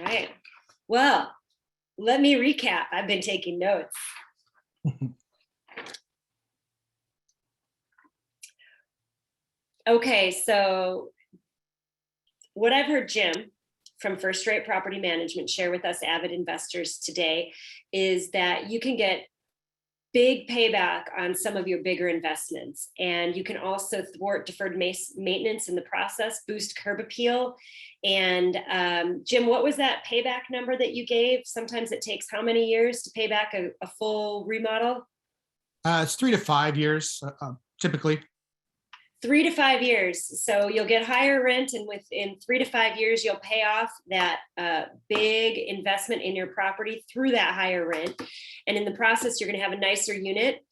right. Well, let me recap. I've been taking notes. Okay, so what I've heard Jim from First Rate Property Management share with us AVID investors today is that you can get big payback on some of your bigger investments. And you can also thwart deferred maintenance in the process, boost curb appeal. And Jim, what was that payback number that you gave? Sometimes it takes how many years to pay back a full remodel? It's 3 to 5 years, typically. 3 to 5 years. So you'll get higher rent, and within 3 to 5 years, you'll pay off that big investment in your property through that higher rent. And in the process, you're going to have a nicer unit.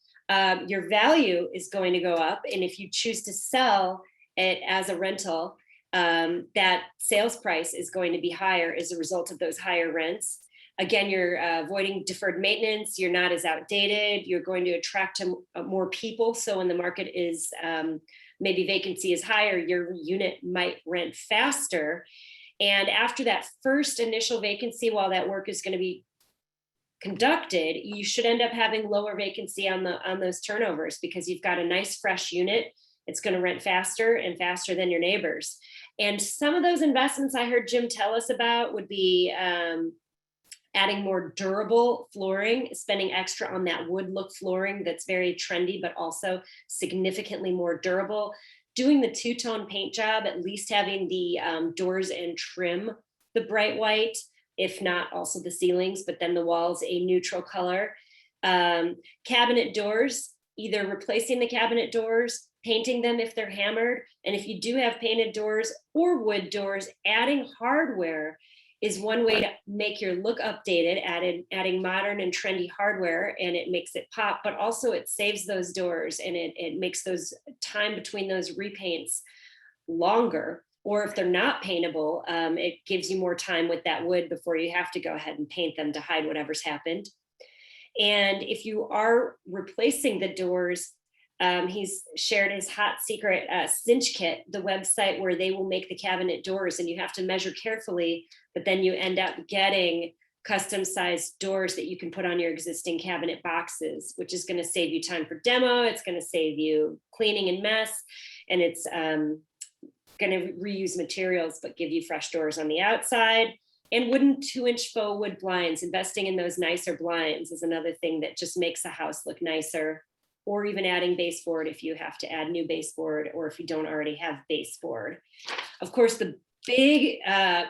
Your value is going to go up. And if you choose to sell it as a rental, that sales price is going to be higher as a result of those higher rents. Again, you're avoiding deferred maintenance. You're not as outdated. You're going to attract more people. So when the market is maybe vacancy is higher, your unit might rent faster. And after that first initial vacancy, while that work is going to be conducted, you should end up having lower vacancy on those turnovers because you've got a nice fresh unit. It's going to rent faster and faster than your neighbors. And some of those investments I heard Jim tell us about would be adding more durable flooring, spending extra on that wood look flooring that's very trendy, but also significantly more durable. Doing the two-tone paint job, at least having the doors and trim the bright white, if not also the ceilings, but then the walls a neutral color. Cabinet doors, either replacing the cabinet doors, painting them if they're hammered. And if you do have painted doors or wood doors, adding hardware is one way to make your look updated, adding modern and trendy hardware, and it makes it pop, but also it saves those doors and it makes those time between those repaints longer. Or if they're not paintable, it gives you more time with that wood before you have to go ahead and paint them to hide whatever's happened. And if you are replacing the doors, he's shared his hot secret cinch kit, the website where they will make the cabinet doors, and you have to measure carefully, but then you end up getting custom sized doors that you can put on your existing cabinet boxes, which is going to save you time for demo. It's going to save you cleaning and mess, and it's going to reuse materials, but give you fresh doors on the outside. And wooden 2-inch faux wood blinds, investing in those nicer blinds is another thing that just makes a house look nicer. Or even adding baseboard if you have to add new baseboard, or if you don't already have baseboard. Of course, the big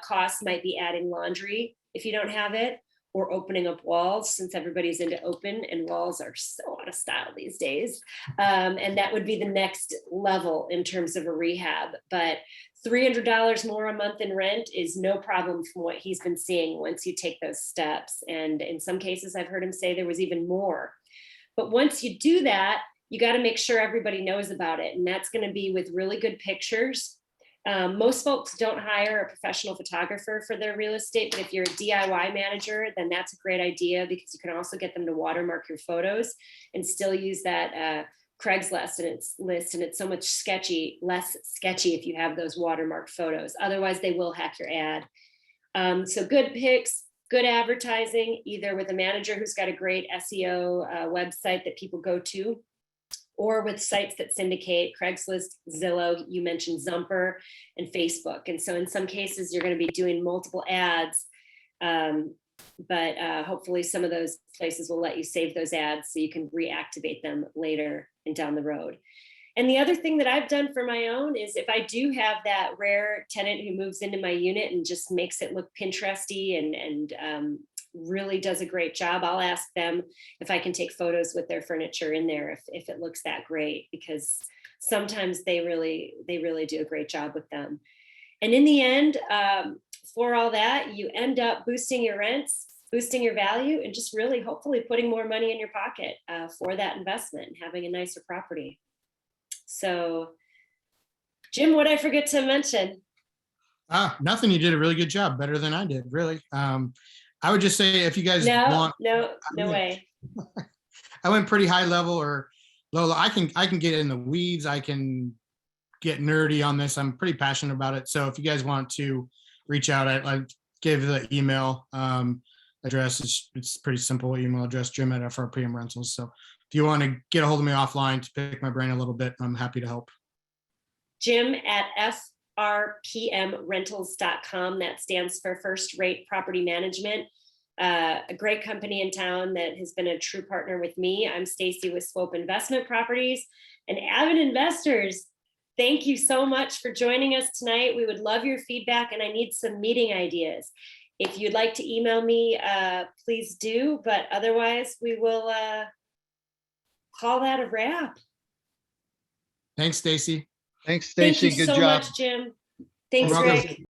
cost might be adding laundry if you don't have it, or opening up walls, since everybody's into open and walls are so out of style these days. And that would be the next level in terms of a rehab. But $300 more a month in rent is no problem from what he's been seeing once you take those steps. And in some cases, I've heard him say there was even more. But once you do that, you got to make sure everybody knows about it. And that's going to be with really good pictures. Most folks don't hire a professional photographer for their real estate, but if you're a DIY manager, then that's a great idea, because you can also get them to watermark your photos and still use that Craigslist and it's so much less sketchy if you have those watermarked photos. Otherwise, they will hack your ad. So good pics, good advertising, either with a manager who's got a great SEO website that people go to, or with sites that syndicate, Craigslist, Zillow, you mentioned Zumper, and Facebook. And so in some cases, you're going to be doing multiple ads, but hopefully some of those places will let you save those ads so you can reactivate them later and down the road. And the other thing that I've done for my own is, if I do have that rare tenant who moves into my unit and just makes it look Pinteresty and really does a great job, I'll ask them if I can take photos with their furniture in there if it looks that great, because sometimes they really do a great job with them. And in the end, for all that, you end up boosting your rents, boosting your value, and just really hopefully putting more money in your pocket for that investment and having a nicer property. So, Jim, what did I forget to mention? Nothing. You did a really good job, better than I did, really. I would just say, if you guys want, no way. I went pretty high level or low. I can get in the weeds. I can get nerdy on this. I'm pretty passionate about it. So if you guys want to reach out, give the email address. It's pretty simple email address, Jim@FRPM Rentals. So if you want to get a hold of me offline to pick my brain a little bit, I'm happy to help. Jim@FRPMRentals.com. That stands for First Rate Property Management. A great company in town that has been a true partner with me. I'm Stacy with Swope Investment Properties and AVID Investors. Thank you so much for joining us tonight. We would love your feedback, and I need some meeting ideas. If you'd like to email me, please do. But otherwise, we will call that a wrap. Thanks, Stacy. Thanks, Thank Stacy. you Good so job. much, Jim. Thanks, You're welcome. Rick.